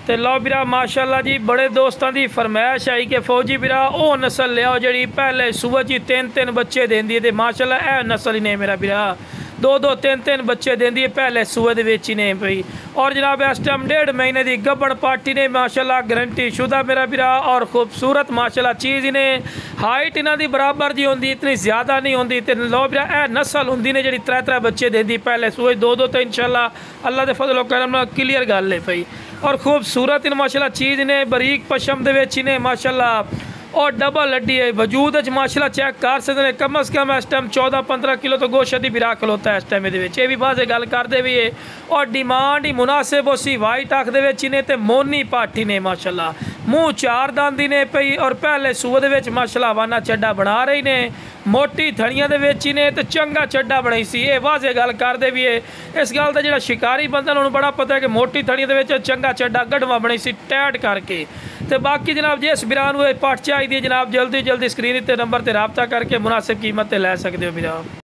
ਤੇ ਲਓ ਵੀਰਾ माशाअल्लाह जी बड़े दोस्तों की फरमाइश आई कि फौजी ਵੀਰਾ ਉਹ नस्ल लियाओ ਜਿਹੜੀ ਪਹਿਲੇ ਸੂਏ 'ਚ 3-3 ਬੱਚੇ ਦਿੰਦੀ है। माशाअल्लाह ਇਹ नस्ल ही ने मेरा ਵੀਰਾ 2-2 3-3 बच्चे देंदी है पहले सूए दे विच ही ने भाई। और जनाब इस टाइम 1.5 महीने की गब्बड़ पार्टी ने माशाअल्लाह गारंटी शुदा मेरा ਵੀਰਾ और खूबसूरत माशाअल्लाह चीज़ ही ने। हाइट इन्हां दी बराबर जी होंदी, इतनी ज़्यादा नहीं होंदी। ते लो ਵੀਰਾ ਇਹ नस्ल होंदी ने जिहड़ी 3-3 बच्चे देंदी पहले सूए 2-2 तो इंशाअल्लाह अल्लाह दे फजल करम नाल क्लीयर गल है भाई। और खूबसूरत इन माशाअल्लाह चीज़ ने बरीक पशम दे विच ने माशाअल्लाह और डबल हड्डी है वजूद माशाअल्लाह चेक कर सकते हैं। कम अज़ कम इस टाइम 14-15 किलो तो गोश्त ही बिरा खलोता है इस टाइम ये भी बाजे गल करते भी है। और डिमांड ही मुनासिब उसी वाइट अख दे ने ते मोनी पाठी ने माशाअल्लाह मूँह 4 दांदी ने पई। और पहले सूए दे माशाअल्लाह वाना चड्डा बना रही ने मोटी थड़ियां दे विच ही ने ते चंगा चड्डा बनाई सी। ये वाजे गल करते भी है इस गल का। जो शिकारी बंदा उन्होंने बड़ा पता है कि मोटी थड़ियां दे विच चंगा चड्डा गढ़वा बनाई सी टैट करके। तो बाकी जनाब जिस बिरान हुए पट चाहिए जनाब जल्दी जल्दी स्क्रीन ते नंबर ते राबता करके मुनासिब कीमत ते लै सकते हो बिरा।